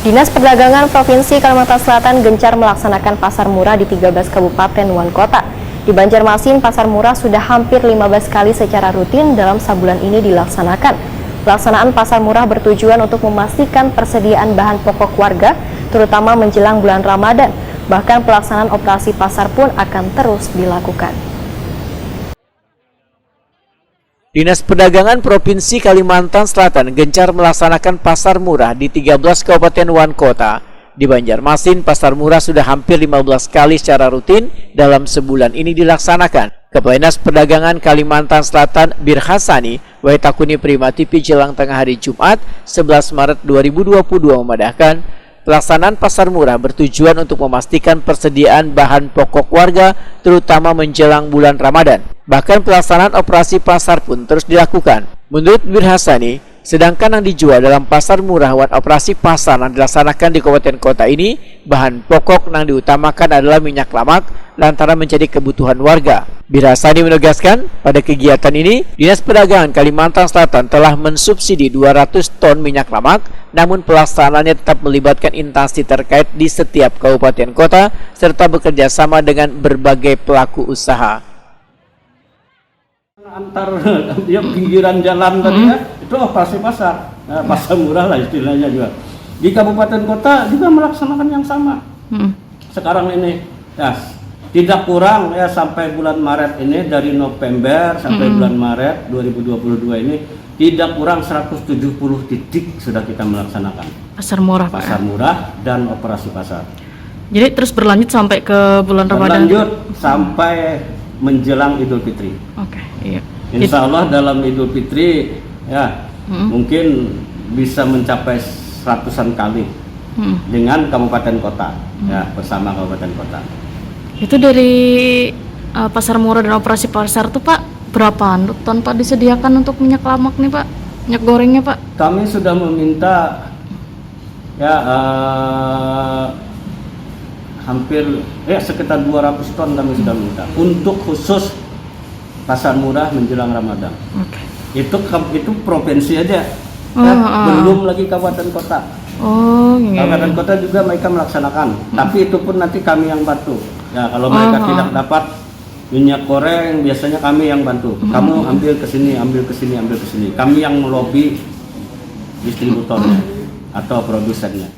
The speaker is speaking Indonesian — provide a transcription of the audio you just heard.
Dinas Perdagangan Provinsi Kalimantan Selatan gencar melaksanakan pasar murah di 13 kabupaten dan kota. Di Banjarmasin, pasar murah sudah hampir 15 kali secara rutin dalam sebulan ini dilaksanakan. Pelaksanaan pasar murah bertujuan untuk memastikan persediaan bahan pokok warga, terutama menjelang bulan Ramadan. Bahkan pelaksanaan operasi pasar pun akan terus dilakukan. Dinas Perdagangan Provinsi Kalimantan Selatan gencar melaksanakan pasar murah di 13 kabupaten dan kota. Di Banjarmasin, pasar murah sudah hampir 15 kali secara rutin dalam sebulan ini dilaksanakan. Kepala Dinas Perdagangan Kalimantan Selatan Bir Hasani, Waitakuni Prima TV jelang tengah hari Jumat 11 Maret 2022 memadahkan, pelaksanaan pasar murah bertujuan untuk memastikan persediaan bahan pokok warga terutama menjelang bulan Ramadan. Bahkan pelaksanaan operasi pasar pun terus dilakukan. Menurut Bir Hasani, sedangkan yang dijual dalam pasar murah dan operasi pasar yang dilaksanakan di kabupaten kota ini, bahan pokok yang diutamakan adalah minyak lemak lantaran menjadi kebutuhan warga. Bir Hasani menegaskan, pada kegiatan ini, Dinas Perdagangan Kalimantan Selatan telah mensubsidi 200 ton minyak lemak, namun pelaksanaannya tetap melibatkan instansi terkait di setiap kabupaten kota, serta bekerja sama dengan berbagai pelaku usaha. Antar dia pinggiran jalan tadi ya, itu operasi pasar, pasar murah lah istilahnya juga. Di kabupaten kota juga melaksanakan yang sama. Sekarang ini ya tidak kurang ya sampai bulan Maret ini, dari November sampai bulan Maret 2022 ini tidak kurang 170 titik sudah kita melaksanakan pasar murah, Pak. Pasar murah dan operasi pasar. Jadi terus berlanjut sampai ke bulan Ramadan. Berlanjut sampai menjelang Idul Fitri. Oke, iya. Insya Allah dalam Idul Fitri ya mungkin bisa mencapai ratusan kali dengan kabupaten kota ya, bersama kabupaten kota. Itu dari pasar murah dan operasi pasar tuh, Pak, berapa ton Pak disediakan untuk minyak lemak nih, Pak? Minyak gorengnya, Pak? Kami sudah meminta ya hampir ya sekitar 200 ton kami sudah minta untuk khusus pasar murah menjelang Ramadan. Itu provinsi aja, belum lagi kabupaten kota. Kabupaten kota juga mereka melaksanakan, tapi itu pun nanti kami yang bantu. Ya kalau mereka tidak dapat minyak goreng, biasanya kami yang bantu. Kamu ambil ke sini, ambil ke sini, ambil ke sini. Kami yang melobi distributornya atau produsennya.